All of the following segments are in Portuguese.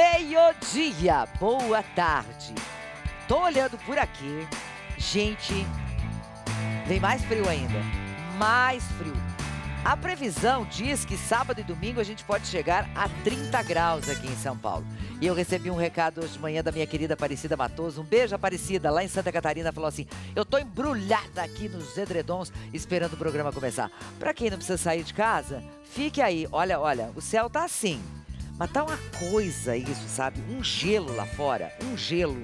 meio-dia. Boa tarde. Tô olhando por aqui. Gente, vem mais frio ainda. Mais frio. A previsão diz que sábado e domingo a gente pode chegar a 30 graus aqui em São Paulo. E eu recebi um recado hoje de manhã da minha querida Aparecida Matoso. Um beijo, Aparecida, lá em Santa Catarina. Falou assim: eu tô embrulhada aqui nos edredons esperando o programa começar. Pra quem não precisa sair de casa, fique aí. Olha, o céu tá assim. Mas tá uma coisa isso, sabe? Um gelo lá fora, um gelo.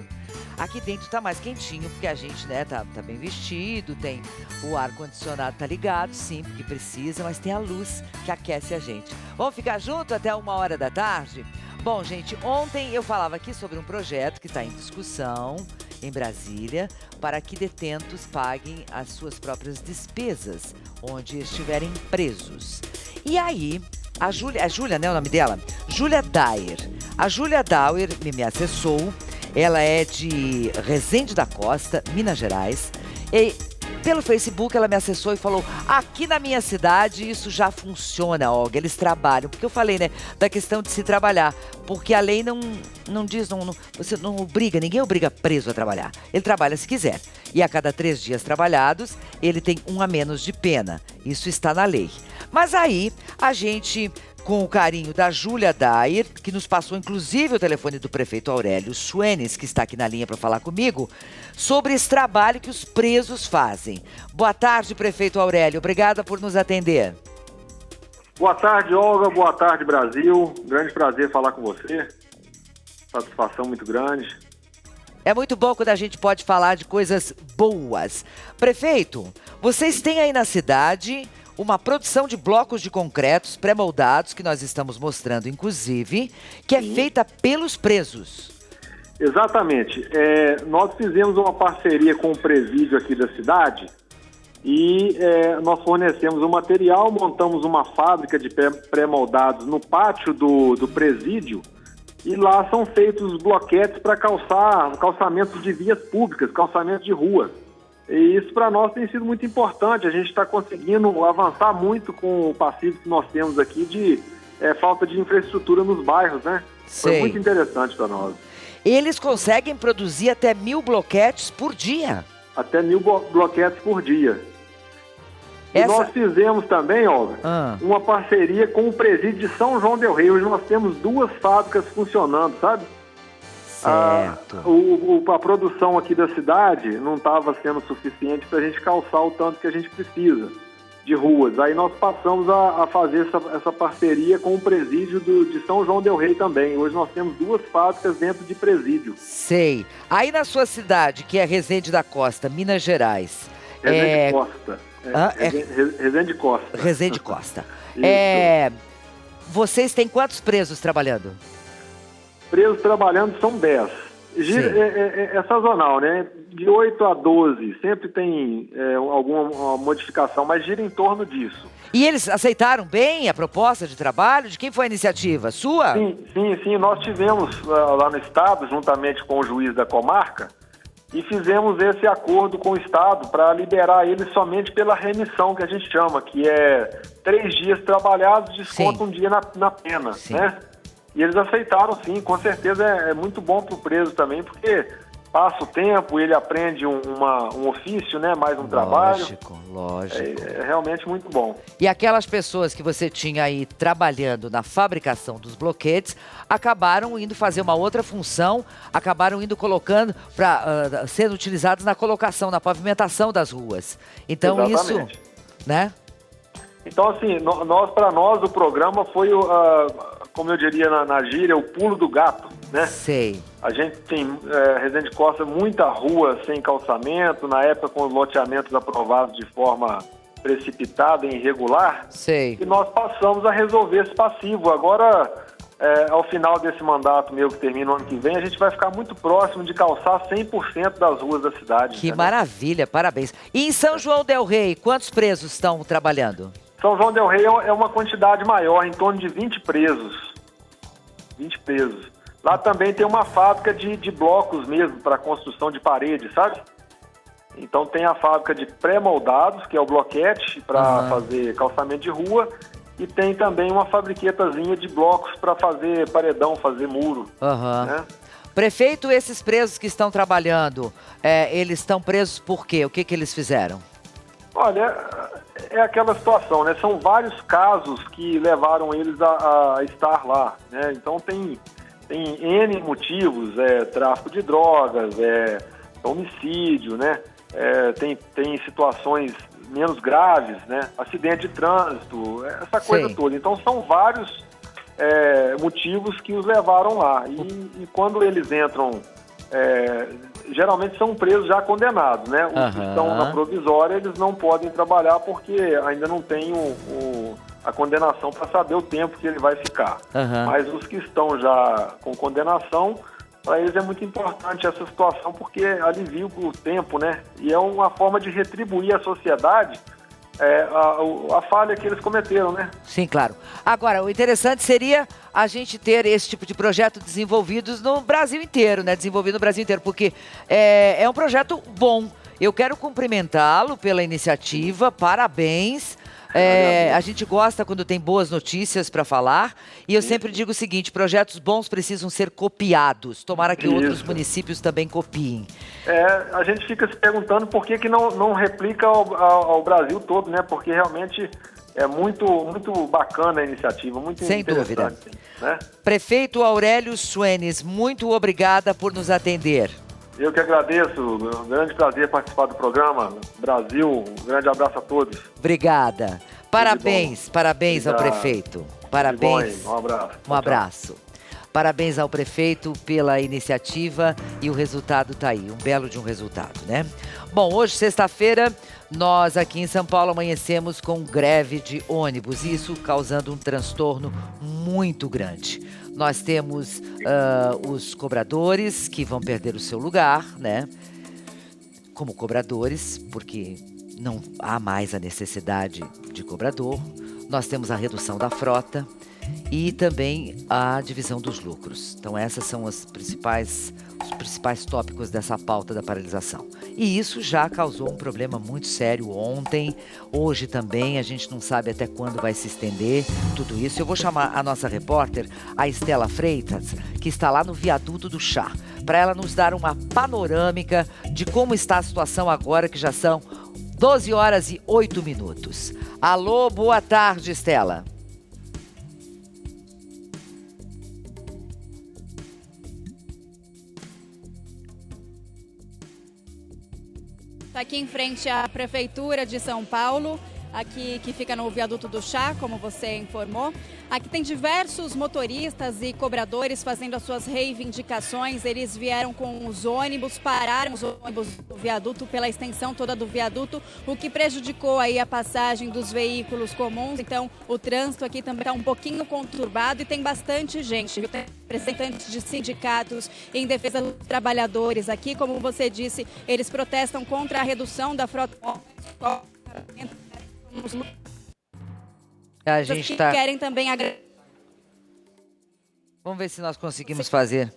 Aqui dentro tá mais quentinho, porque a gente, né, tá bem vestido, tem o ar-condicionado tá ligado, sim, porque precisa, mas tem a luz que aquece a gente. Vamos ficar junto até 1h da tarde? Bom, gente, ontem eu falava aqui sobre um projeto que está em discussão em Brasília para que detentos paguem as suas próprias despesas onde estiverem presos. E aí, a Júlia, né, o nome dela? Júlia Dyer. A Júlia Dyer me acessou. Ela é de Resende da Costa, Minas Gerais. E pelo Facebook ela me acessou e falou: aqui na minha cidade isso já funciona, Olga, eles trabalham. Porque eu falei, né, da questão de se trabalhar. Porque a lei não diz, você não obriga, ninguém obriga preso a trabalhar. Ele trabalha se quiser. E a cada 3 dias trabalhados, ele tem 1 a menos de pena. Isso está na lei. Mas aí, a gente, com o carinho da Júlia Dyer, que nos passou inclusive o telefone do prefeito Aurélio Suenes, que está aqui na linha para falar comigo, sobre esse trabalho que os presos fazem. Boa tarde, prefeito Aurélio. Obrigada por nos atender. Boa tarde, Olga. Boa tarde, Brasil. Grande prazer falar com você. Satisfação muito grande. É muito bom quando a gente pode falar de coisas boas. Prefeito, vocês têm aí na cidade uma produção de blocos de concretos pré-moldados, que nós estamos mostrando, inclusive, que é feita pelos presos. Exatamente. Nós fizemos uma parceria com o presídio aqui da cidade e nós fornecemos o material, montamos uma fábrica de pré-moldados no pátio do presídio e lá são feitos os bloquetes para calçamentos de vias públicas, calçamento de rua. E isso para nós tem sido muito importante. A gente está conseguindo avançar muito com o passivo que nós temos aqui de falta de infraestrutura nos bairros, né? Sei. Foi muito interessante para nós. Eles conseguem produzir até 1000 bloquetes por dia. Até 1000 bloquetes por dia. E nós fizemos também, Olga, uma parceria com o presídio de São João del Rei. Hoje nós temos 2 fábricas funcionando, sabe? Certo. A produção aqui da cidade não estava sendo suficiente para a gente calçar o tanto que a gente precisa de ruas. Aí nós passamos a fazer essa parceria com o presídio de São João del Rei também. Hoje nós temos 2 fábricas dentro de presídio. Sei. Aí na sua cidade, que é Resende da Costa, Minas Gerais. Resende Costa. Resende Costa. Resende Costa. Vocês têm quantos presos trabalhando? Presos trabalhando são 10. É sazonal, né? De 8 a 12, sempre tem alguma modificação, mas gira em torno disso. E eles aceitaram bem a proposta de trabalho? De quem foi a iniciativa? Sua? Sim. Nós tivemos lá no estado, juntamente com o juiz da comarca, e fizemos esse acordo com o estado para liberar eles somente pela remissão, que a gente chama, que é 3 dias trabalhados, desconta um dia na pena, né? E eles aceitaram, sim, com certeza é muito bom para o preso também, porque passa o tempo, ele aprende um ofício, né, mais um trabalho. Lógico. É realmente muito bom. E aquelas pessoas que você tinha aí trabalhando na fabricação dos bloquetes, acabaram indo fazer uma outra função, acabaram indo colocando, sendo utilizados na colocação, na pavimentação das ruas. Então Exatamente. Isso, né? Então, assim, para nós o programa foi, como eu diria na gíria, o pulo do gato, né? Sei. A gente tem, Resende Costa, muita rua sem calçamento, na época com os loteamentos aprovados de forma precipitada e irregular. Sei. E nós passamos a resolver esse passivo. Agora, ao final desse mandato meu que termina o ano que vem, a gente vai ficar muito próximo de calçar 100% das ruas da cidade. Que maravilha, parabéns. E em São João del Rei, quantos presos estão trabalhando? São João del Rei é uma quantidade maior, em torno de 20 presos. 20 presos. Lá também tem uma fábrica de blocos mesmo, para construção de parede, sabe? Então tem a fábrica de pré-moldados, que é o bloquete, para fazer calçamento de rua, e tem também uma fabriquetazinha de blocos para fazer paredão, fazer muro. Né? Prefeito, esses presos que estão trabalhando, eles estão presos por quê? O que eles fizeram? Olha, é aquela situação, né? São vários casos que levaram eles a estar lá, né? Então tem N motivos, tráfico de drogas, homicídio, né? Tem situações menos graves, né? Acidente de trânsito, essa coisa toda. Então são vários motivos que os levaram lá. E quando eles entram, geralmente são presos já condenados, né? Os que estão na provisória, eles não podem trabalhar porque ainda não tem a condenação para saber o tempo que ele vai ficar. Mas os que estão já com condenação, para eles é muito importante essa situação porque alivia o tempo, né? E é uma forma de retribuir à sociedade a falha que eles cometeram, né? Sim, claro. Agora, o interessante seria a gente ter esse tipo de projeto desenvolvidos no Brasil inteiro, né? Desenvolvido no Brasil inteiro, porque é um projeto bom. Eu quero cumprimentá-lo pela iniciativa, parabéns. A gente gosta quando tem boas notícias para falar. E eu sempre digo o seguinte, projetos bons precisam ser copiados. Tomara que outros municípios também copiem. A gente fica se perguntando por que não replica ao Brasil todo, né? Porque realmente é muito bacana a iniciativa, muito sem interessante. Dúvida. Né? Prefeito Aurélio Schwenes, muito obrigada por nos atender. Eu que agradeço, um grande prazer participar do programa. Brasil, um grande abraço a todos. Obrigada. Parabéns ao prefeito. Parabéns. Um abraço. Um abraço. Parabéns ao prefeito pela iniciativa e o resultado está aí, um belo de um resultado, né? Bom, hoje, sexta-feira, nós aqui em São Paulo amanhecemos com greve de ônibus, isso causando um transtorno muito grande. Nós temos os cobradores que vão perder o seu lugar, né? Como cobradores, porque não há mais a necessidade de cobrador. Nós temos a redução da frota e também a divisão dos lucros. Então essas são os principais tópicos dessa pauta da paralisação. E isso já causou um problema muito sério ontem, hoje também, a gente não sabe até quando vai se estender tudo isso. Eu vou chamar a nossa repórter, a Estela Freitas, que está lá no viaduto do Chá, para ela nos dar uma panorâmica de como está a situação agora, que já são 12 horas e 8 minutos. Alô, boa tarde, Estela. Aqui em frente à Prefeitura de São Paulo, aqui que fica no viaduto do Chá, como você informou. Aqui tem diversos motoristas e cobradores fazendo as suas reivindicações. Eles vieram com os ônibus, pararam os ônibus do viaduto pela extensão toda do viaduto, o que prejudicou aí a passagem dos veículos comuns. Então, o trânsito aqui também está um pouquinho conturbado e tem bastante gente, viu? Tem representantes de sindicatos em defesa dos trabalhadores aqui. Como você disse, eles protestam contra a redução da frota. A gente querem também Vamos ver se nós conseguimos fazer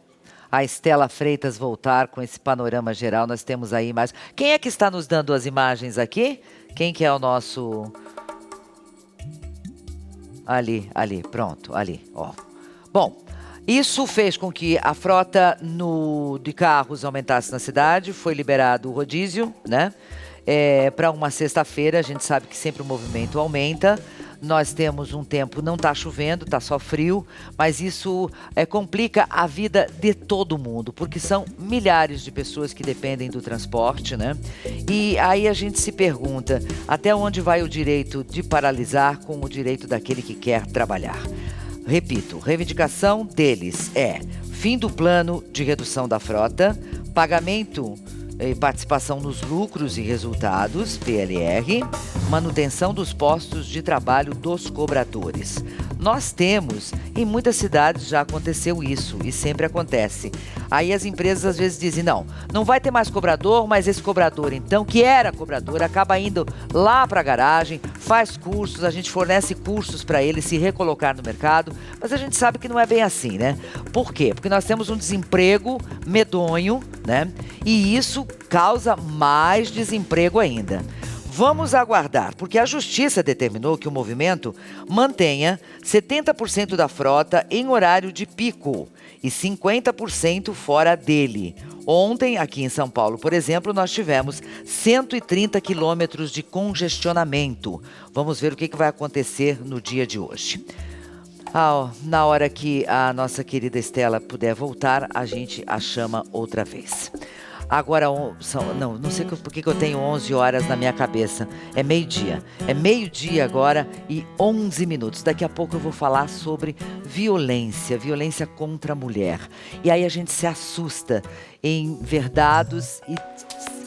a Estela Freitas voltar com esse panorama geral. Nós temos aí imagens. Quem é que está nos dando as imagens aqui? Quem que é o nosso... Ali, pronto, ali, ó. Bom, isso fez com que a frota de carros aumentasse na cidade, foi liberado o rodízio, né? Para uma sexta-feira, a gente sabe que sempre o movimento aumenta. Nós temos um tempo, não está chovendo, está só frio, mas isso complica a vida de todo mundo, porque são milhares de pessoas que dependem do transporte, né? E aí a gente se pergunta, até onde vai o direito de paralisar com o direito daquele que quer trabalhar? Repito, reivindicação deles é fim do plano de redução da frota, pagamento e participação nos lucros e resultados, PLR, manutenção dos postos de trabalho dos cobradores. Nós temos, em muitas cidades já aconteceu isso e sempre acontece. Aí as empresas às vezes dizem, não vai ter mais cobrador, mas esse cobrador então, que era cobrador, acaba indo lá para a garagem, faz cursos, a gente fornece cursos para ele se recolocar no mercado, mas a gente sabe que não é bem assim, né? Por quê? Porque nós temos um desemprego medonho, né? E isso causa mais desemprego ainda. Vamos aguardar, porque a Justiça determinou que o movimento mantenha 70% da frota em horário de pico e 50% fora dele. Ontem, aqui em São Paulo, por exemplo, nós tivemos 130 quilômetros de congestionamento. Vamos ver o que vai acontecer no dia de hoje. Na hora que a nossa querida Estela puder voltar, a gente a chama outra vez. Agora, não sei por que eu tenho 11 horas na minha cabeça. É meio-dia. É meio-dia agora e 11 minutos. Daqui a pouco eu vou falar sobre violência contra a mulher. E aí a gente se assusta em ver dados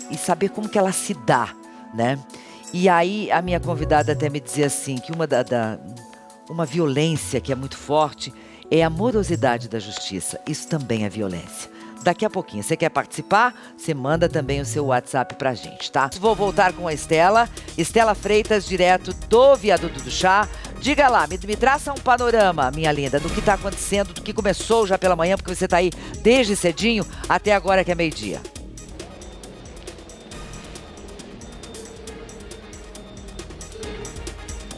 e saber como que ela se dá, né? E aí a minha convidada até me dizia assim, que uma violência que é muito forte é a morosidade da justiça. Isso também é violência. Daqui a pouquinho, você quer participar? Você manda também o seu WhatsApp pra gente, tá? Vou voltar com a Estela Freitas, direto do Viaduto do Chá. Diga lá, me traça um panorama, minha linda, do que tá acontecendo, do que começou já pela manhã, porque você tá aí desde cedinho até agora que é meio-dia.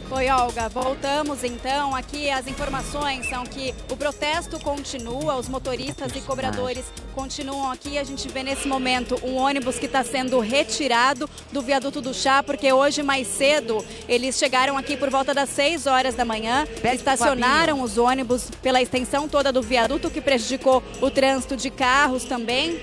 Oi, Olga, voltamos então. Aqui as informações são que o protesto continua, os motoristas e cobradores continuam aqui. A gente vê nesse momento um ônibus que está sendo retirado do Viaduto do Chá, porque hoje mais cedo eles chegaram aqui por volta das 6 horas da manhã, estacionaram os ônibus pela extensão toda do viaduto, que prejudicou o trânsito de carros também.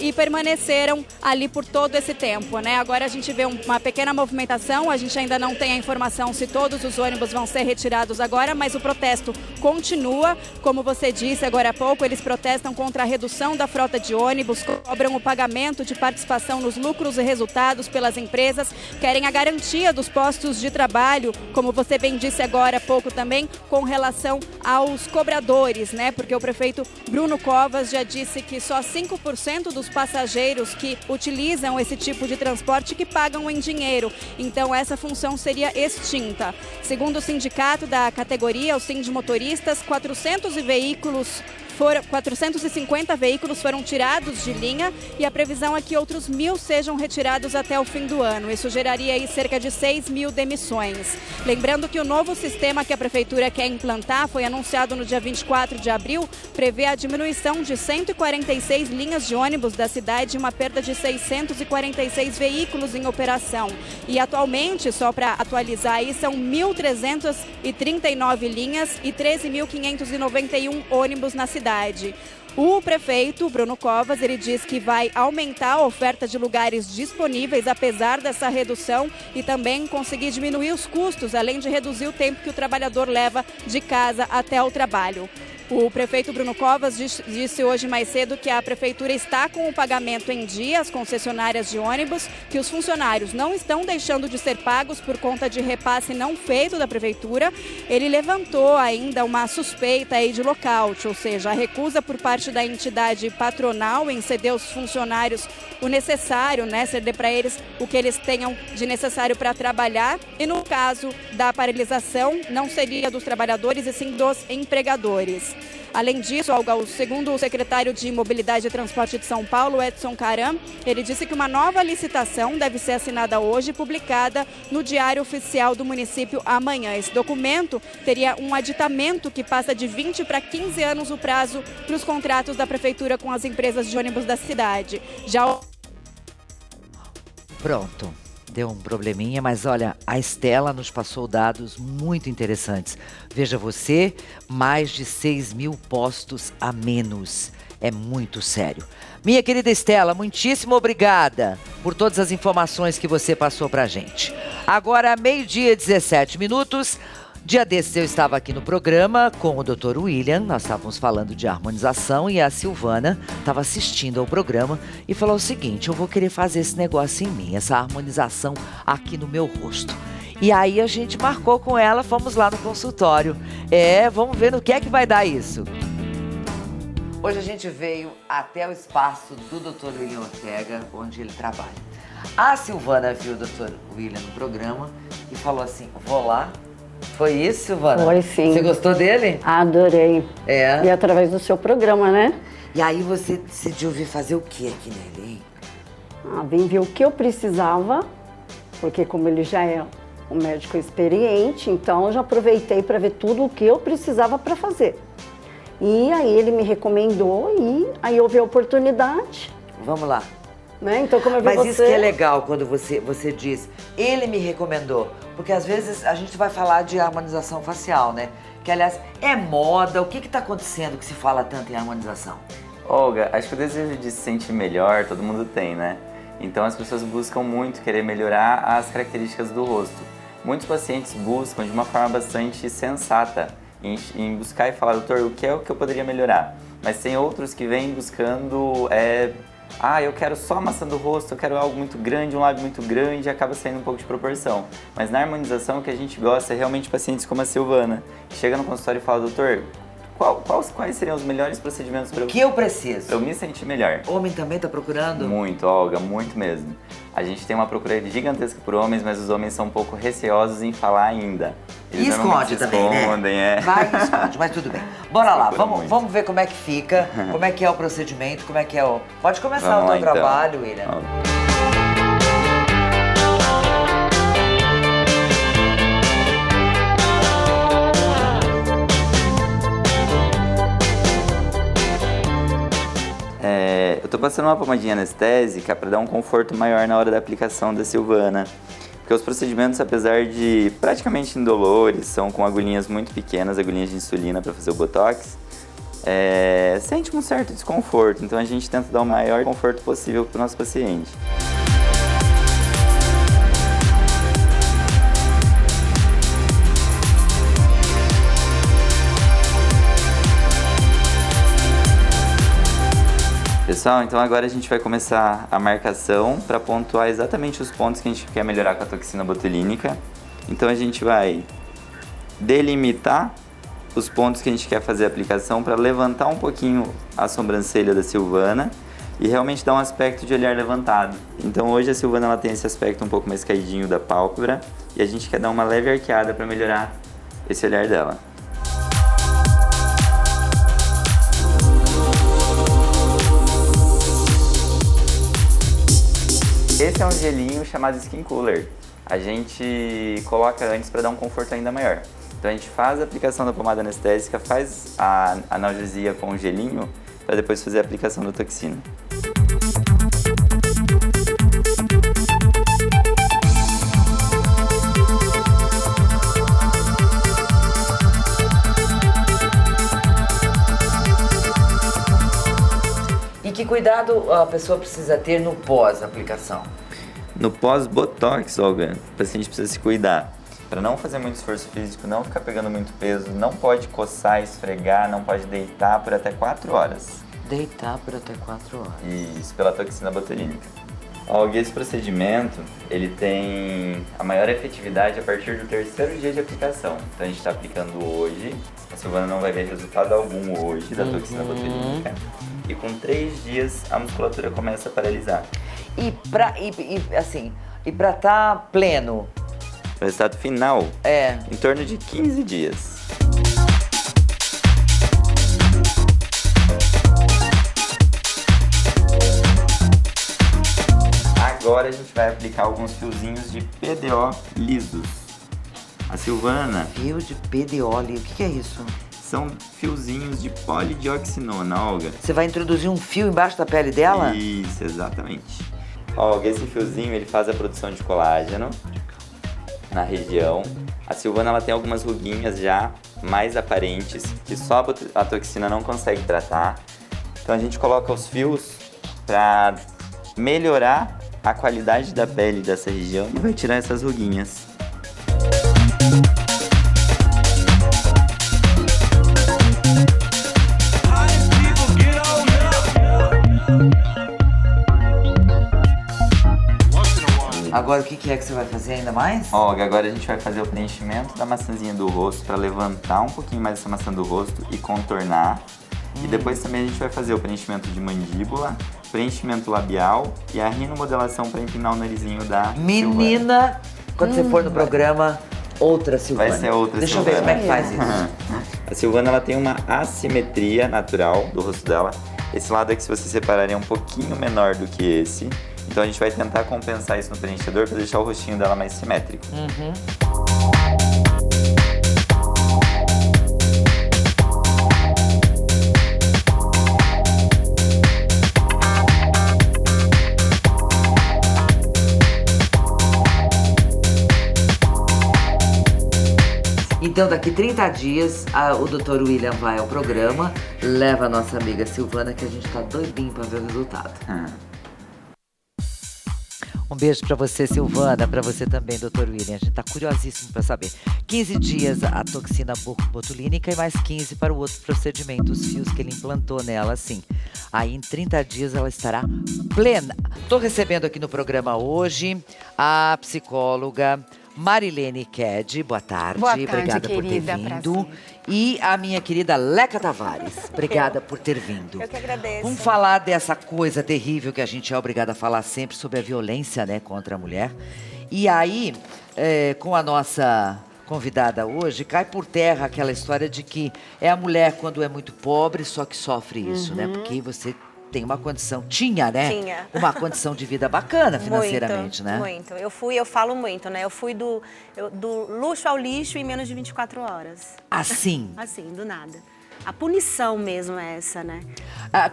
E permaneceram ali por todo esse tempo, né? Agora a gente vê uma pequena movimentação, a gente ainda não tem a informação se todos os ônibus vão ser retirados agora, mas o protesto continua. Como você disse agora há pouco, eles protestam contra a redução da frota de ônibus, cobram o pagamento de participação nos lucros e resultados pelas empresas, querem a garantia dos postos de trabalho, como você bem disse agora há pouco também, com relação aos cobradores, né? Porque o prefeito Bruno Covas já disse que só 5% dos passageiros que utilizam esse tipo de transporte que pagam em dinheiro. Então essa função seria extinta. Segundo o sindicato da categoria, o Sindimotoristas, 450 veículos foram tirados de linha e a previsão é que outros 1.000 sejam retirados até o fim do ano. Isso geraria aí cerca de 6.000 demissões. Lembrando que o novo sistema que a prefeitura quer implantar foi anunciado no dia 24 de abril, prevê a diminuição de 146 linhas de ônibus da cidade e uma perda de 646 veículos em operação. E atualmente, só para atualizar aí, são 1.339 linhas e 13.591 ônibus na cidade. O prefeito Bruno Covas, ele diz que vai aumentar a oferta de lugares disponíveis, apesar dessa redução, e também conseguir diminuir os custos, além de reduzir o tempo que o trabalhador leva de casa até o trabalho. O prefeito Bruno Covas disse hoje mais cedo que a prefeitura está com o pagamento em dia às concessionárias de ônibus, que os funcionários não estão deixando de ser pagos por conta de repasse não feito da prefeitura. Ele levantou ainda uma suspeita aí de lockout, ou seja, a recusa por parte da entidade patronal em ceder aos funcionários o necessário, né, ceder para eles o que eles tenham de necessário para trabalhar. E no caso da paralisação, não seria dos trabalhadores e sim dos empregadores. Além disso, segundo o secretário de Mobilidade e Transporte de São Paulo, Edson Caram, ele disse que uma nova licitação deve ser assinada hoje e publicada no Diário Oficial do município amanhã. Esse documento teria um aditamento que passa de 20 para 15 anos o prazo para os contratos da prefeitura com as empresas de ônibus da cidade. Pronto. Deu um probleminha, mas olha, a Estela nos passou dados muito interessantes. Veja você, mais de 6.000 postos a menos. É muito sério. Minha querida Estela, muitíssimo obrigada por todas as informações que você passou pra gente. Agora, meio-dia e 17 minutos. Dia desses eu estava aqui no programa com o Dr. William, nós estávamos falando de harmonização e a Silvana estava assistindo ao programa e falou o seguinte: eu vou querer fazer esse negócio em mim, essa harmonização aqui no meu rosto. E aí a gente marcou com ela, fomos lá no consultório. Vamos ver no que é que vai dar isso. Hoje a gente veio até o espaço do Dr. William Ortega, onde ele trabalha. A Silvana viu o Dr. William no programa e falou assim: vou lá. Foi isso, Silvana? Foi, sim. Você gostou dele? Adorei. E através do seu programa, né? E aí você decidiu vir fazer o que aqui nele, hein? Vim ver o que eu precisava porque como ele já é um médico experiente, então eu já aproveitei para ver tudo o que eu precisava para fazer. E aí ele me recomendou e aí houve a oportunidade. Vamos lá. Né? Então, como eu vi Mas você... isso que é legal quando você diz, ele me recomendou. Porque às vezes a gente vai falar de harmonização facial, né? Que aliás é moda, o que está acontecendo que se fala tanto em harmonização? Olga, acho que o desejo de se sentir melhor todo mundo tem, né? Então as pessoas buscam muito querer melhorar as características do rosto. Muitos pacientes buscam de uma forma bastante sensata em buscar e falar, doutor, o que é o que eu poderia melhorar? Mas tem outros que vêm buscando, eu quero só a maçã do rosto, eu quero algo muito grande, um lábio muito grande, e acaba saindo um pouco de proporção. Mas na harmonização o que a gente gosta é realmente pacientes como a Silvana, que chega no consultório e fala, doutor, quais seriam os melhores procedimentos para O que eu preciso? eu me sentir melhor? Homem também está procurando? Muito, Olga, muito mesmo. A gente tem uma procura gigantesca por homens, mas os homens são um pouco receosos em falar ainda. E esconde também, né? Vai e esconde, mas tudo bem. Bora lá, vamos ver como é que fica, como é que é o procedimento, como é que é o... Pode começar o teu trabalho, William. Eu tô passando uma pomadinha anestésica para dar um conforto maior na hora da aplicação da Silvana. Porque os procedimentos, apesar de praticamente indolores, são com agulhinhas muito pequenas, agulhinhas de insulina para fazer o Botox, sente um certo desconforto. Então a gente tenta dar o maior conforto possível para o nosso paciente. Pessoal, então agora a gente vai começar a marcação para pontuar exatamente os pontos que a gente quer melhorar com a toxina botulínica. Então a gente vai delimitar os pontos que a gente quer fazer a aplicação para levantar um pouquinho a sobrancelha da Silvana e realmente dar um aspecto de olhar levantado. Então hoje a Silvana ela tem esse aspecto um pouco mais caidinho da pálpebra e a gente quer dar uma leve arqueada para melhorar esse olhar dela. Esse é um gelinho chamado Skin Cooler. A gente coloca antes para dar um conforto ainda maior. Então a gente faz a aplicação da pomada anestésica, faz a analgesia com o gelinho, para depois fazer a aplicação da toxina. E que cuidado a pessoa precisa ter no pós-aplicação? No pós-botox, Olga, o paciente precisa se cuidar. Para não fazer muito esforço físico, não ficar pegando muito peso, não pode coçar, esfregar, não pode deitar por até 4 horas. Deitar por até 4 horas. Isso, pela toxina botulínica. Olga, esse procedimento, ele tem a maior efetividade a partir do 3º dia de aplicação. Então a gente está aplicando hoje, a Silvana não vai ver resultado algum hoje da toxina botulínica. E com 3 dias a musculatura começa a paralisar. E pra estar pleno? O resultado final em torno de 15 dias. Agora a gente vai aplicar alguns fiozinhos de PDO lisos. A Silvana... Fio de PDO liso, o que é isso? São fiozinhos de polidioxinona, Olga. Você vai introduzir um fio embaixo da pele dela? Isso, exatamente. Olga, esse fiozinho ele faz a produção de colágeno na região. A Silvana ela tem algumas ruguinhas já mais aparentes que só a toxina não consegue tratar. Então a gente coloca os fios para melhorar a qualidade da pele dessa região e vai tirar essas ruguinhas. Agora o que é que você vai fazer ainda mais? Olga, agora a gente vai fazer o preenchimento da maçãzinha do rosto para levantar um pouquinho mais essa maçã do rosto e contornar. E depois também a gente vai fazer o preenchimento de mandíbula, preenchimento labial e a rinomodelação para empinar o narizinho da Menina, Silvana. Quando você for no programa, outra Silvana. Vai ser outra Deixa Silvana. eu ver como é que faz isso. A Silvana ela tem uma assimetria natural do rosto dela. Esse lado aqui, se você separar, é um pouquinho menor do que esse. Então a gente vai tentar compensar isso no preenchedor para deixar o rostinho dela mais simétrico. Então, daqui 30 dias, o Dr. William vai ao programa, leva a nossa amiga Silvana, que a gente tá doidinho pra ver o resultado. Um beijo pra você, Silvana, pra você também, Dr. William. A gente tá curiosíssimo pra saber. 15 dias a toxina botulínica e mais 15 para o outro procedimento, os fios que ele implantou nela, assim. Aí, em 30 dias, ela estará plena. Tô recebendo aqui no programa hoje a psicóloga Marilene Ked, boa tarde. Boa tarde, obrigada querida, por ter vindo. prazer. E a minha querida Leca Tavares, obrigada por ter vindo. Eu que agradeço. Vamos falar dessa coisa terrível que a gente é obrigada a falar sempre sobre a violência, né, contra a mulher. E aí, com a nossa convidada hoje, cai por terra aquela história de que é a mulher quando é muito pobre, só que sofre isso, né? Porque você tem uma condição, tinha, né? Tinha. Uma condição de vida bacana financeiramente, né? Muito. Eu falo muito, né? Eu fui do luxo ao lixo em menos de 24 horas. Assim. Assim, do nada. A punição mesmo é essa, né?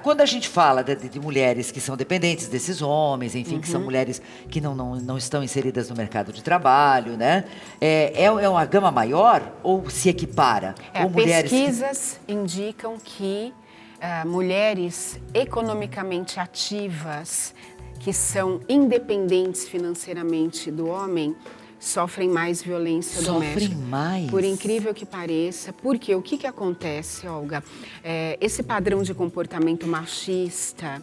Quando a gente fala de mulheres que são dependentes desses homens, enfim, que são mulheres que não estão inseridas no mercado de trabalho, né? É uma gama maior ou se equipara? Ou mulheres pesquisas indicam que mulheres economicamente ativas, que são independentes financeiramente do homem, sofrem mais violência doméstica. Sofrem mais? Por incrível que pareça. Porque o que acontece, Olga? Esse padrão de comportamento machista,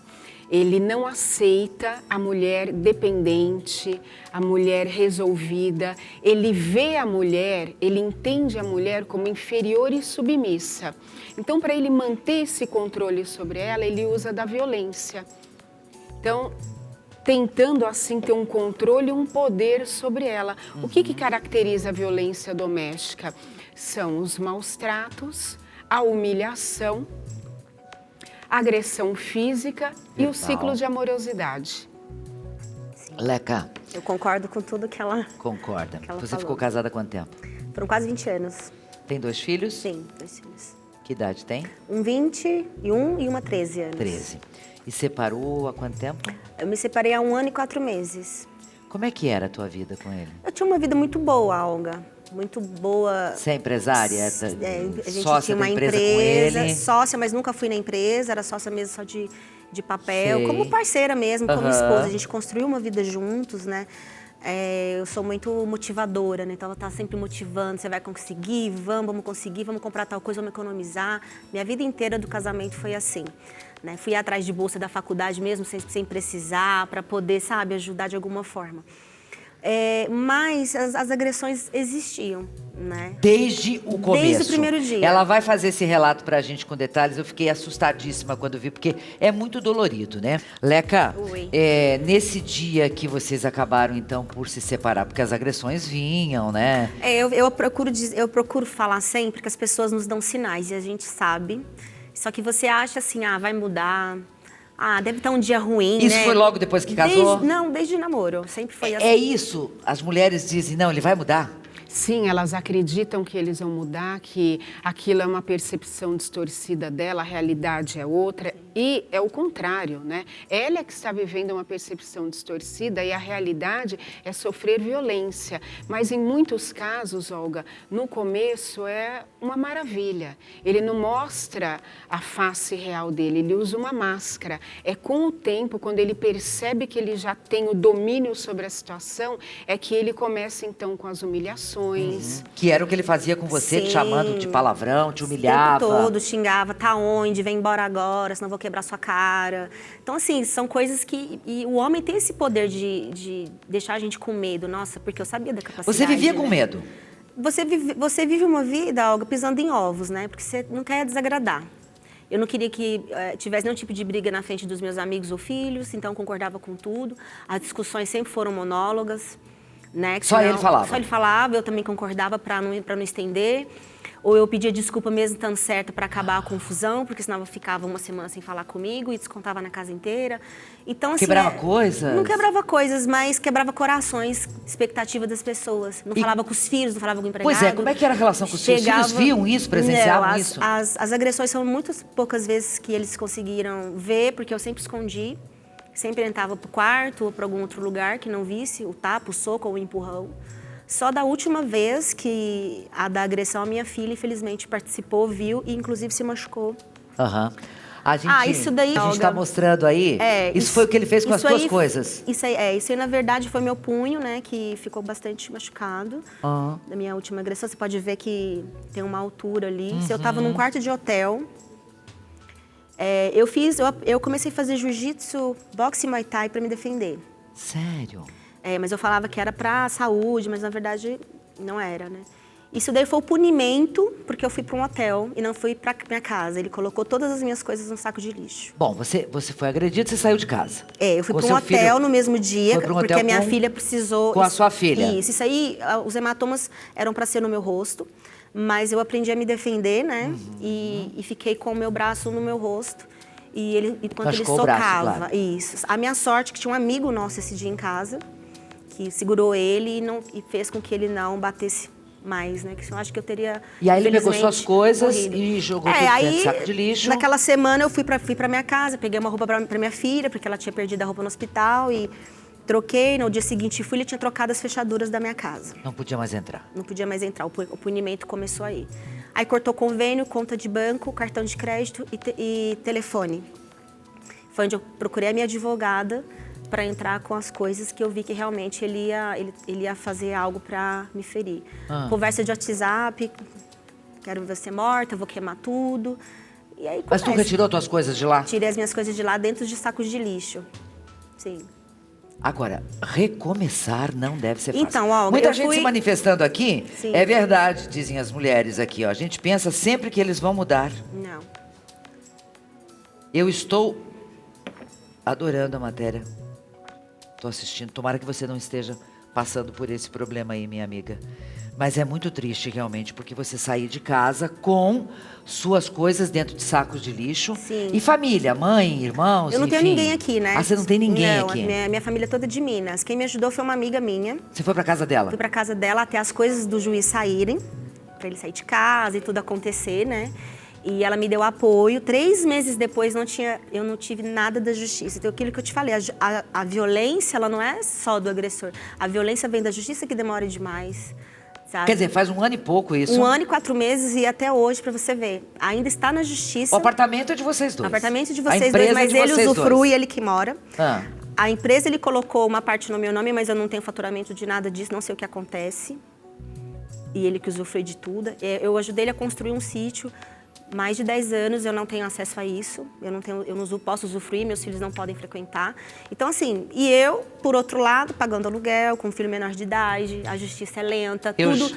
ele não aceita a mulher dependente, a mulher resolvida. Ele vê a mulher, ele entende a mulher como inferior e submissa. Então, para ele manter esse controle sobre ela, ele usa da violência. Então, tentando assim ter um controle e um poder sobre ela. O que caracteriza a violência doméstica? São os maus tratos, a humilhação, a agressão física e o ciclo de amorosidade. Leca, Eu concordo com tudo que ela... concorda. que ela Você falou. ficou casada há quanto tempo? Foram quase 20 anos. Tem 2 filhos? Sim, 2 filhos. Que idade tem? Um 21 e uma 13 anos. 13. E separou há quanto tempo? Eu me separei há 1 ano e 4 meses. Como é que era a tua vida com ele? Eu tinha uma vida muito boa, Olga. Muito boa. Você é empresária? A gente Sócia tinha uma da empresa com ele? Sócia, mas nunca fui na empresa, era sócia mesmo só de papel. Sei. Como parceira mesmo, como Aham. esposa. A gente construiu uma vida juntos, né? Eu sou muito motivadora, né? Então ela tá sempre motivando, você vai conseguir, vamos conseguir, vamos comprar tal coisa, vamos economizar. Minha vida inteira do casamento foi assim, né? Fui atrás de bolsa da faculdade mesmo, sem precisar, para poder, sabe, ajudar de alguma forma. Mas as agressões existiam, né? Desde o começo. Desde o primeiro dia. Ela vai fazer esse relato pra gente com detalhes. Eu fiquei assustadíssima quando vi, porque é muito dolorido, né? Leca, Oi. nesse dia que vocês acabaram, então, por se separar, porque as agressões vinham, né? Eu procuro falar sempre que as pessoas nos dão sinais e a gente sabe. Só que você acha assim, vai mudar. Deve estar um dia ruim, Isso né? foi logo depois que casou? Desde namoro. Sempre foi assim. É isso? As mulheres dizem, não, ele vai mudar? Sim, elas acreditam que eles vão mudar, que aquilo é uma percepção distorcida dela, a realidade é outra. E é o contrário, né? Ela é que está vivendo uma percepção distorcida e a realidade é sofrer violência. Mas em muitos casos, Olga, no começo é uma maravilha. Ele não mostra a face real dele, ele usa uma máscara. É com o tempo, quando ele percebe que ele já tem o domínio sobre a situação, é que ele começa então com as humilhações. Que era o que ele fazia com você, te Sim. chamando de palavrão, te O humilhava. tempo todo xingava, tá onde? Vem embora agora, senão eu vou quebrar sua cara. Então, assim, são coisas que... E o homem tem esse poder de deixar a gente com medo. Nossa, porque eu sabia da capacidade. Você vivia né? com medo? Você vive uma vida, Olga, pisando em ovos, né? Porque você não quer desagradar. Eu não queria que tivesse nenhum tipo de briga na frente dos meus amigos ou filhos, então eu concordava com tudo. As discussões sempre foram monólogas. Né? Só ele falava? Só ele falava, eu também concordava para não estender. ou eu pedia desculpa mesmo estando certa para acabar a confusão, porque senão ela ficava uma semana sem falar comigo e descontava na casa inteira. Então, assim, Quebrava coisas? Não quebrava coisas, mas quebrava corações, expectativa das pessoas. Não falava com os filhos, não falava com o empregado. Pois é, como é que era a relação com os filhos? Os filhos viam isso, presenciavam não, isso? As agressões são muitas poucas vezes que eles conseguiram ver, porque eu sempre escondi. Sempre entrava pro quarto ou para algum outro lugar que não visse o tapa, o soco ou o empurrão. Só da última vez que a da agressão, a minha filha, infelizmente, participou, viu e inclusive se machucou. Aham. Isso daí, a gente Olga, tá mostrando aí, isso foi o que ele fez com as tuas coisas. Isso aí, na verdade, foi meu punho, né, que ficou bastante machucado da minha última agressão. Você pode ver que tem uma altura ali. Se eu tava num quarto de hotel, eu comecei a fazer jiu-jitsu, boxe e muay thai para me defender. Sério? Mas eu falava que era pra saúde, mas na verdade não era, né? Isso daí foi o punimento, porque eu fui para um hotel e não fui para minha casa. Ele colocou todas as minhas coisas no saco de lixo. Bom, você foi agredido, você saiu de casa. Eu fui para um hotel no mesmo dia, porque a minha filha precisou... Com a sua filha? Isso aí, os hematomas eram para ser no meu rosto, mas eu aprendi a me defender, né? E fiquei com o meu braço no meu rosto. Enquanto ele socava. Braço, claro. Isso. A minha sorte é que tinha um amigo nosso esse dia em casa, que segurou ele e fez com que ele não batesse mais, né? Que eu acho que eu teria, e aí ele pegou suas coisas morrido. E jogou tudo dentro do saco de lixo. Naquela semana eu fui pra minha casa, peguei uma roupa pra minha filha, porque ela tinha perdido a roupa no hospital e troquei. No dia seguinte fui, ele tinha trocado as fechaduras da minha casa. Não podia mais entrar. Não podia mais entrar, o punimento começou aí. Aí cortou convênio, conta de banco, cartão de crédito e telefone. Foi onde eu procurei a minha advogada para entrar com as coisas que eu vi que realmente ele ia fazer algo para me ferir. Conversa de WhatsApp, quero ver você morta, vou queimar tudo. E aí, mas tu retirou tuas coisas de lá? Tirei as minhas coisas de lá dentro de sacos de lixo. Sim. Agora, recomeçar não deve ser fácil. Então, Olga, muita gente se manifestando aqui. Sim. É verdade, dizem as mulheres aqui, ó. A gente pensa sempre que eles vão mudar. Não. Eu estou adorando a matéria. Estou assistindo. Tomara que você não esteja passando por esse problema aí, minha amiga. Mas é muito triste, realmente, porque você sair de casa com suas coisas dentro de sacos de lixo. Sim. E família, mãe, irmãos, Eu não enfim. tenho ninguém aqui, né? Ah, você não tem ninguém não, aqui? Minha família é toda de Minas. Quem me ajudou foi uma amiga minha. Você foi pra casa dela? Fui pra casa dela até as coisas do juiz saírem, pra ele sair de casa e tudo acontecer, né? E ela me deu apoio. 3 meses depois eu não tive nada da justiça. Então, aquilo que eu te falei, a violência, ela não é só do agressor. A violência vem da justiça que demora demais. Sabe? Quer dizer, faz 1 ano e pouco isso. 1 ano e 4 meses e até hoje, pra você ver. Ainda está na justiça. O apartamento é de vocês dois. O apartamento de vocês dois, mas ele usufrui, ele que mora. A empresa, ele colocou uma parte no meu nome, mas eu não tenho faturamento de nada disso, não sei o que acontece. E ele que usufrui de tudo. Eu ajudei ele a construir um sítio. Mais de 10 anos eu não tenho acesso a isso, eu não posso usufruir, meus filhos não podem frequentar. Então, assim, e eu, por outro lado, pagando aluguel, com um filho menor de idade, a justiça é lenta, tudo.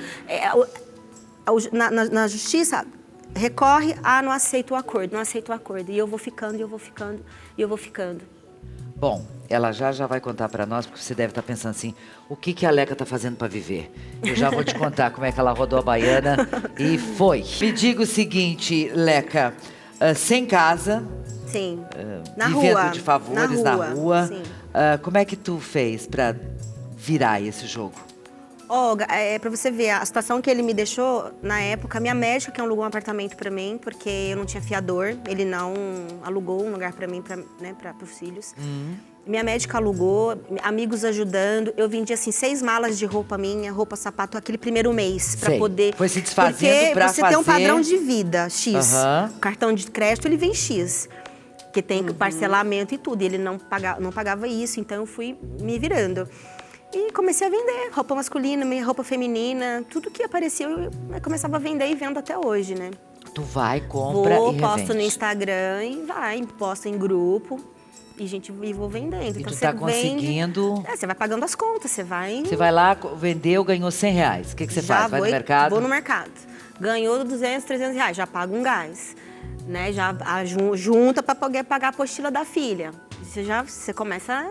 Na justiça, recorre a não aceito o acordo, não aceito o acordo. E eu vou ficando, e eu vou ficando, e eu vou ficando. Bom, ela já vai contar pra nós, porque você deve estar pensando assim, o que a Leca tá fazendo pra viver? Eu já vou te contar como é que ela rodou a baiana e foi. Me diga o seguinte, Leca, sem casa, sim, vivendo de favores na rua, sim. Como é que tu fez pra virar esse jogo? Olga, pra você ver, a situação que ele me deixou, na época, minha médica que alugou um apartamento pra mim, porque eu não tinha fiador, ele não alugou um lugar pra mim, pros filhos. Minha médica alugou, amigos ajudando, eu vendi assim 6 malas de roupa minha, roupa, sapato, aquele primeiro mês, pra poder... Foi se desfazendo pra fazer... Porque você tem um padrão de vida, X, o cartão de crédito ele vem X, que tem parcelamento e tudo, e ele não pagava isso, então eu fui me virando. E comecei a vender roupa masculina, roupa feminina, tudo que aparecia eu começava a vender e vendo até hoje, né? Tu vai, compra e revende. Posto no Instagram e posto em grupo e vou vendendo. E então tu tá conseguindo... você vai pagando as contas, você vai... Você vai lá, vendeu, ganhou R$100. O que você faz? Vai no mercado? Vou no mercado. Ganhou 200, 300 reais, já paga um gás. Né? Já junta para poder pagar a apostila da filha. Você começa...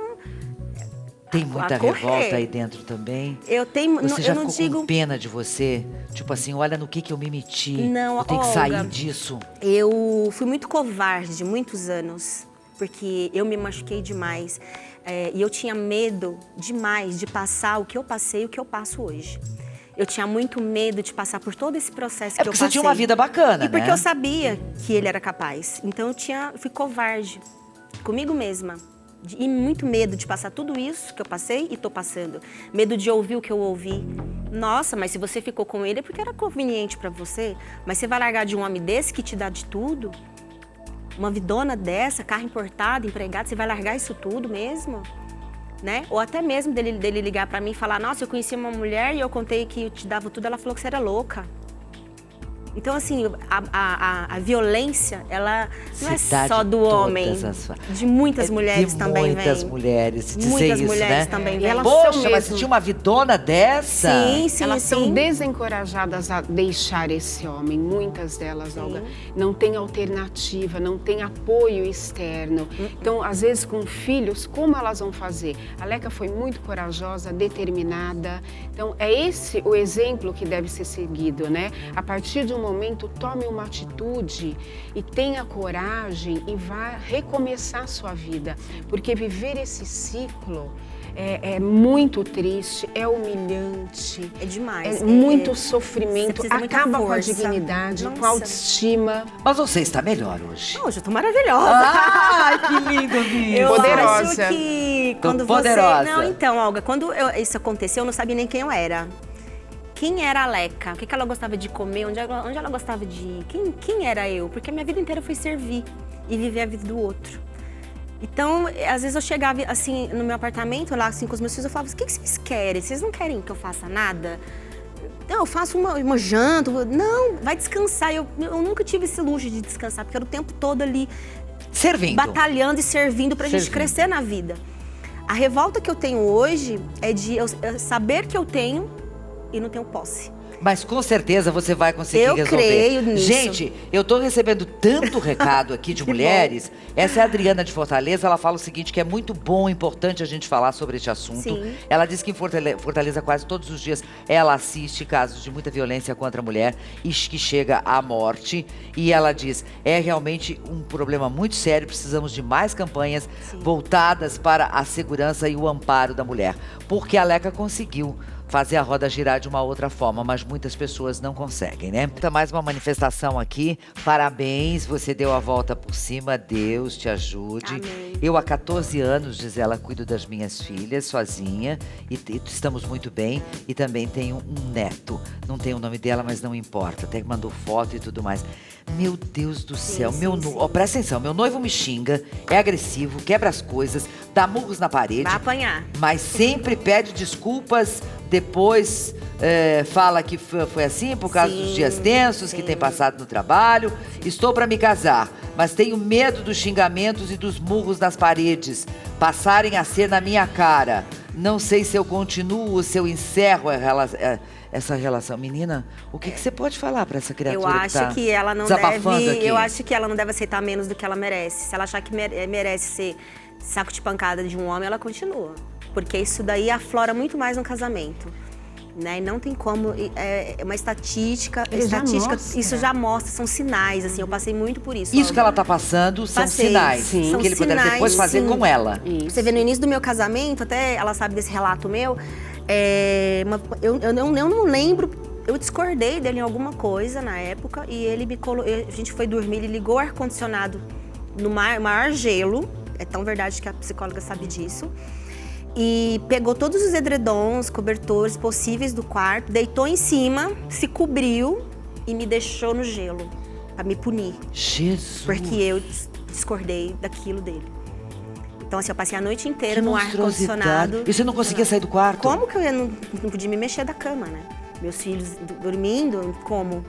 Tem muita revolta aí dentro também? Eu tenho, Você já eu não ficou digo... com pena de você? Tipo assim, olha no que eu me meti. Não, eu tenho que Olga, sair disso. Eu fui muito covarde muitos anos, porque eu me machuquei demais. E eu tinha medo demais de passar o que eu passei e o que eu passo hoje. Eu tinha muito medo de passar por todo esse processo que eu passei. É porque você tinha uma vida bacana, E porque né? eu sabia que ele era capaz. Então eu fui covarde comigo mesma. E muito medo de passar tudo isso que eu passei e tô passando. Medo de ouvir o que eu ouvi. Nossa, mas se você ficou com ele é porque era conveniente pra você. Mas você vai largar de um homem desse que te dá de tudo? Uma vidona dessa, carro importado, empregado, você vai largar isso tudo mesmo? Né? Ou até mesmo dele ligar pra mim e falar, nossa, eu conheci uma mulher e eu contei que eu te dava tudo, ela falou que você era louca. Então, assim, a violência, ela não é só do homem, de muitas mulheres também vem. Muitas mulheres dizer muitas isso, mulheres né? também vêm. Poxa, mas você tinha uma vidona dessa? Sim, elas são desencorajadas a deixar esse homem, muitas delas, Olga. Não tem alternativa, não tem apoio externo. Então, às vezes, com filhos, como elas vão fazer? A Leca foi muito corajosa, determinada. Então, é esse o exemplo que deve ser seguido, né? A partir de um momento, tome uma atitude e tenha coragem e vá recomeçar a sua vida. Porque viver esse ciclo é muito triste, é humilhante. É demais. É muito sofrimento, acaba com a dignidade, com a autoestima. Mas você está melhor hoje. Não, hoje eu tô maravilhosa. Ai, que lindo, Vivi. Eu poderosa. acho que quando poderosa. Não, então, Olga, quando isso aconteceu, eu não sabia nem quem eu era. Quem era a Leca? O que ela gostava de comer? Onde ela gostava de ir? Quem era eu? Porque a minha vida inteira foi servir e viver a vida do outro. Então, às vezes eu chegava assim no meu apartamento, lá assim com os meus filhos, eu falava, o que vocês querem? Vocês não querem que eu faça nada? Não, eu faço uma janta. Não, vai descansar. Eu nunca tive esse luxo de descansar, porque era o tempo todo ali servindo, batalhando e servindo pra gente crescer na vida. A revolta que eu tenho hoje é de eu saber que eu tenho e não tenho posse. Mas com certeza você vai conseguir resolver. Eu creio nisso. Gente, eu tô recebendo tanto recado aqui de mulheres. Essa é a Adriana de Fortaleza, ela fala o seguinte, que é muito bom, importante a gente falar sobre este assunto. Sim. Ela diz que em Fortaleza quase todos os dias ela assiste casos de muita violência contra a mulher e que chega à morte. E ela diz, é realmente um problema muito sério, precisamos de mais campanhas voltadas para a segurança e o amparo da mulher. Porque a Leca conseguiu fazer a roda girar de uma outra forma, mas muitas pessoas não conseguem, né? Então, mais uma manifestação aqui. Parabéns, você deu a volta por cima, Deus te ajude. Amém. Eu, há 14 anos, diz ela, cuido das minhas filhas sozinha e estamos muito bem. E também tenho um neto. Não tem o nome dela, mas não importa. Até mandou foto e tudo mais. Meu Deus do céu, presta atenção, meu noivo me xinga, é agressivo, quebra as coisas, dá murros na parede. Vai apanhar. Mas sempre pede desculpas, depois fala que foi assim por causa dos dias tensos que tem passado no trabalho. Estou para me casar, mas tenho medo dos xingamentos e dos murros nas paredes passarem a ser na minha cara. Não sei se eu continuo ou se eu encerro essa relação. Menina, o que você pode falar para essa criatura? Eu acho que ela não desabafando aqui? Eu acho que ela não deve aceitar menos do que ela merece. Se ela achar que merece ser saco de pancada de um homem, ela continua. Porque isso daí aflora muito mais no casamento. Né? E não tem como, é uma estatística, isso já mostra, são sinais, assim, eu passei muito por isso. Isso que ela tá passando são sinais, que ele poderia depois fazer com ela. Isso. Você vê, no início do meu casamento, até ela sabe desse relato meu, eu não lembro, eu discordei dele em alguma coisa na época, e ele a gente foi dormir, ele ligou o ar-condicionado no maior gelo, é tão verdade que a psicóloga sabe disso, e pegou todos os edredons, cobertores possíveis do quarto, deitou em cima, se cobriu e me deixou no gelo pra me punir. Jesus! Porque eu discordei daquilo dele. Então, assim, eu passei a noite inteira no ar-condicionado. E você não conseguia sair do quarto? Como que eu não podia me mexer da cama, né? Meus filhos dormindo, como?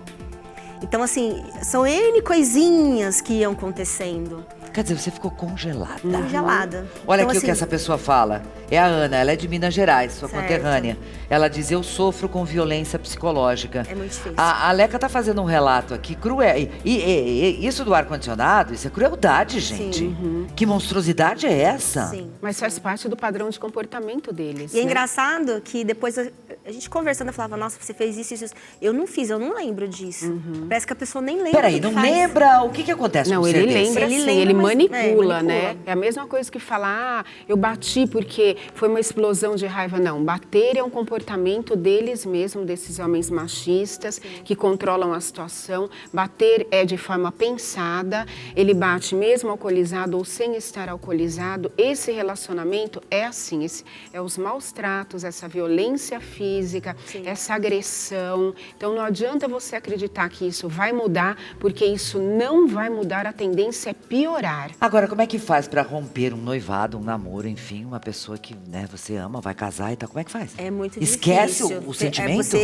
Então, assim, são N coisinhas que iam acontecendo. Quer dizer, você ficou congelada. Congelada. Olha Então, aqui o assim, que essa pessoa fala. É a Ana, ela é de Minas Gerais, sua Certo. conterrânea. Ela diz, eu sofro com violência psicológica. É muito difícil. A Leca tá fazendo um relato aqui cruel. E isso do ar-condicionado, isso é crueldade, gente. Que monstruosidade é essa? Sim. Mas faz parte do padrão de comportamento deles. E é né? engraçado que depois a gente conversando, eu falava, nossa, você fez isso, isso. Eu não fiz, eu não lembro disso. Parece que a pessoa nem lembra. Peraí, o que não faz. lembra? O que acontece Não, com um ele ser desse? lembra Ele sim, lembra, ele mas- manipula, manipula. né? É a mesma coisa que falar, eu bati porque foi uma explosão de raiva. Não, bater é um comportamento deles mesmo, desses homens machistas que controlam a situação. Bater é de forma pensada, ele bate mesmo alcoolizado ou sem estar alcoolizado. Esse relacionamento é assim, é os maus tratos, essa violência física, essa agressão. Então não adianta você acreditar que isso vai mudar, porque isso não vai mudar, a tendência é piorar. Agora, como é que faz pra romper um noivado, um namoro, enfim, uma pessoa que, né, você ama, vai casar e tal? Como é que faz? É muito Esquece difícil. o sentimento?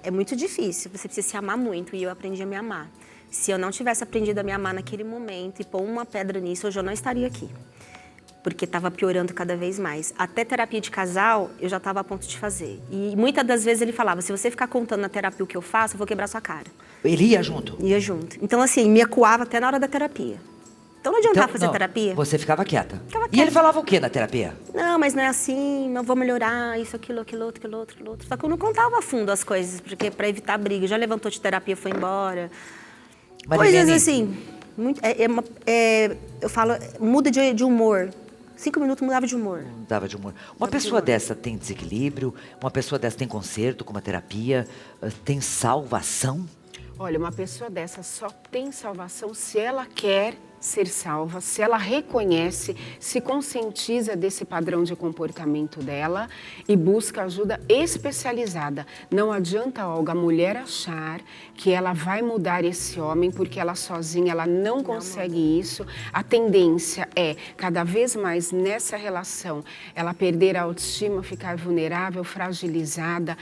É muito difícil, você precisa se amar muito, e eu aprendi a me amar. Se eu não tivesse aprendido a me amar naquele momento e pôr uma pedra nisso, hoje eu não estaria aqui. Porque estava piorando cada vez mais. Até terapia de casal, eu já estava a ponto de fazer. E muitas das vezes ele falava, se você ficar contando na terapia o que eu faço, eu vou quebrar sua cara. Ele ia junto? Ia junto. Então, assim, me acuava até na hora da terapia. Então não adiantava fazer não, terapia. Você ficava quieta. Ficava E quieta. ele falava o que na terapia? Não, mas não é assim, não vou melhorar, isso, aquilo, aquilo outro, aquilo outro, aquilo outro. Só que eu não contava a fundo as coisas, porque para evitar briga. Já levantou de terapia, foi embora. Marilene, Coisas assim, muito, eu falo, muda de humor. 5 minutos mudava de humor. Não dava de humor. Uma pessoa dessa tem desequilíbrio? Uma pessoa dessa tem conserto com uma terapia? Tem salvação? Olha, uma pessoa dessa só tem salvação se ela quer ser salva, se ela reconhece, se conscientiza desse padrão de comportamento dela e busca ajuda especializada. Não adianta, Olga, a mulher achar que ela vai mudar esse homem porque ela sozinha, ela não consegue isso. A tendência é, cada vez mais nessa relação, ela perder a autoestima, ficar vulnerável, fragilizada,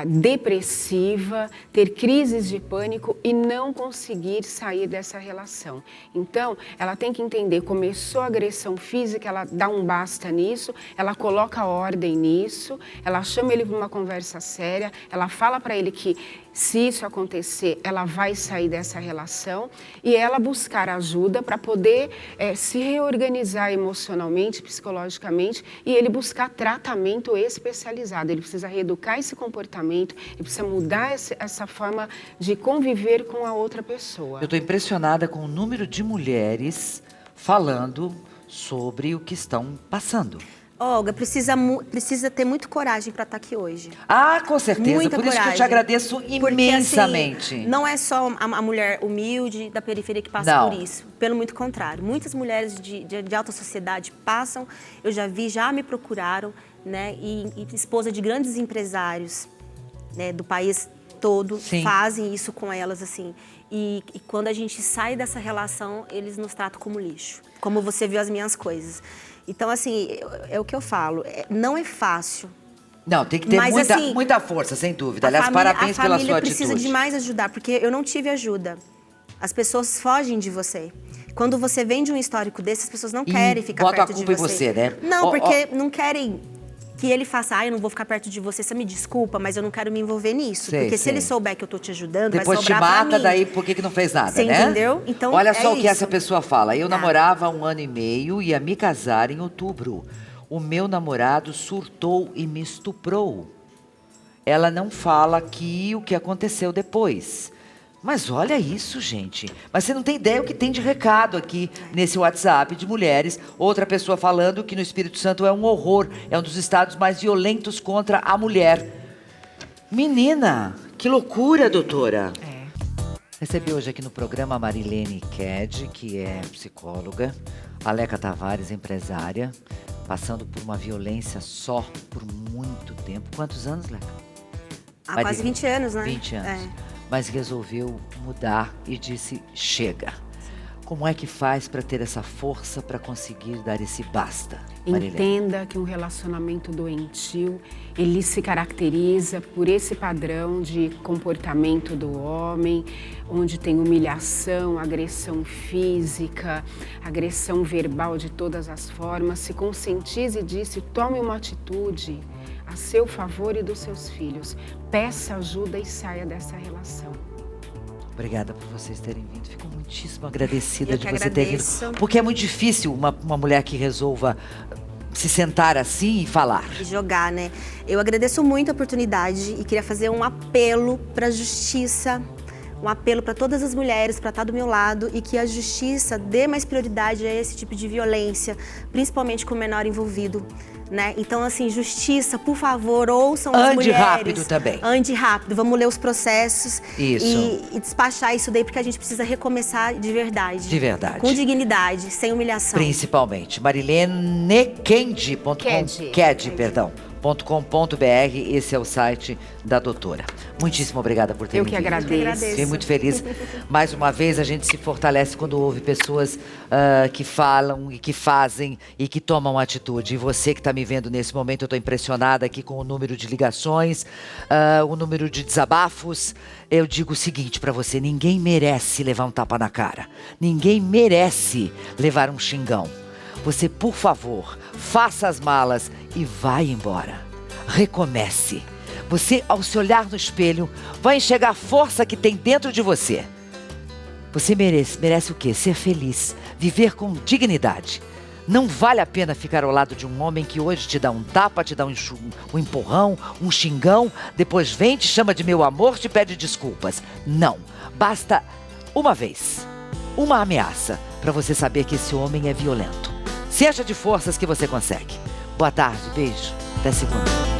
depressiva, ter crises de pânico e não conseguir sair dessa relação. Então, ela tem que entender, começou a agressão física, ela dá um basta nisso, ela coloca ordem nisso, ela chama ele para uma conversa séria, ela fala para ele que se isso acontecer, ela vai sair dessa relação e ela buscar ajuda para poder se reorganizar emocionalmente, psicologicamente e ele buscar tratamento especializado. Ele precisa reeducar esse comportamento, ele precisa mudar essa forma de conviver com a outra pessoa. Eu estou impressionada com o número de mulheres falando sobre o que estão passando. Olga, precisa ter muito coragem para estar aqui hoje. Ah, com certeza. Muita Por isso que eu te coragem. agradeço Porque, imensamente. assim, não é só a mulher humilde da periferia que passa Não. por isso. Pelo muito contrário. Muitas mulheres de alta sociedade passam, eu já vi, já me procuraram, né? E esposa de grandes empresários, né, do país todo, Sim. fazem isso com elas, assim. E quando a gente sai dessa relação, eles nos tratam como lixo. Como você viu as minhas coisas. Então, assim, é o que eu falo. Não é fácil. Não, tem que ter Mas, muita, assim, muita força, sem dúvida. Aliás, parabéns pela sua atitude. A família precisa demais ajudar, porque eu não tive ajuda. As pessoas fogem de você. Quando você vem de um histórico desse, as pessoas não querem ficar bota a perto de culpa em você. você, né? Não, Ó, porque não querem que ele faça, eu não vou ficar perto de você, você me desculpa, mas eu não quero me envolver nisso. Sei, porque se sei. ele souber que eu tô te ajudando, Depois vai te sobrar pra mata, mim. daí por que não fez nada, Você né? entendeu? Então, olha é só o que isso. essa pessoa fala. Eu Tá. namorava há 1 ano e meio e ia me casar em outubro. O meu namorado surtou e me estuprou. Ela não fala aqui o que aconteceu depois. Mas olha isso, gente. Mas você não tem ideia o que tem de recado aqui nesse WhatsApp de mulheres. Outra pessoa falando que no Espírito Santo é um horror. É um dos estados mais violentos contra a mulher. Menina, que loucura, doutora. Recebi hoje aqui no programa a Marilene Ked, que é psicóloga. A Leca Tavares, empresária. Passando por uma violência só por muito tempo. Quantos anos, Leca? Há quase 20 anos, né? 20 anos. Mas resolveu mudar e disse, chega. Como é que faz para ter essa força para conseguir dar esse basta, Marilene? Entenda que um relacionamento doentio, ele se caracteriza por esse padrão de comportamento do homem, onde tem humilhação, agressão física, agressão verbal de todas as formas. Se conscientize disso e tome uma atitude a seu favor e dos seus filhos. Peça ajuda e saia dessa relação. Obrigada por vocês terem vindo. Fico muitíssimo agradecida Eu de que você ter agradeço. vindo. Porque é muito difícil uma mulher que resolva se sentar assim e falar. E jogar, né? Eu agradeço muito a oportunidade e queria fazer um apelo para a justiça, um apelo para todas as mulheres para estar do meu lado e que a justiça dê mais prioridade a esse tipo de violência, principalmente com o menor envolvido. Né? Então, assim, justiça, por favor, ouçam as mulheres. Ande rápido também. Ande rápido, vamos ler os processos Isso. e despachar isso daí, porque a gente precisa recomeçar de verdade. De verdade. Com dignidade, sem humilhação. Principalmente. marilenekendi.com.br, esse é o site da doutora. Muitíssimo obrigada por ter Eu vindo. que agradeço. Fiquei muito feliz. Mais uma vez, a gente se fortalece quando ouve pessoas que falam e que fazem e que tomam atitude. E você que está me vendo nesse momento, eu estou impressionada aqui com o número de ligações, o número de desabafos. Eu digo o seguinte para você, ninguém merece levar um tapa na cara. Ninguém merece levar um xingão. Você, por favor, faça as malas e vai embora. Recomece. Você, ao se olhar no espelho, vai enxergar a força que tem dentro de você. Você merece o quê? Ser feliz, viver com dignidade. Não vale a pena ficar ao lado de um homem que hoje te dá um tapa, te dá um empurrão, um xingão, depois vem, te chama de meu amor, te pede desculpas. Não. Basta uma vez, uma ameaça, para você saber que esse homem é violento. Se acha de forças que você consegue. Boa tarde, beijo, até segunda.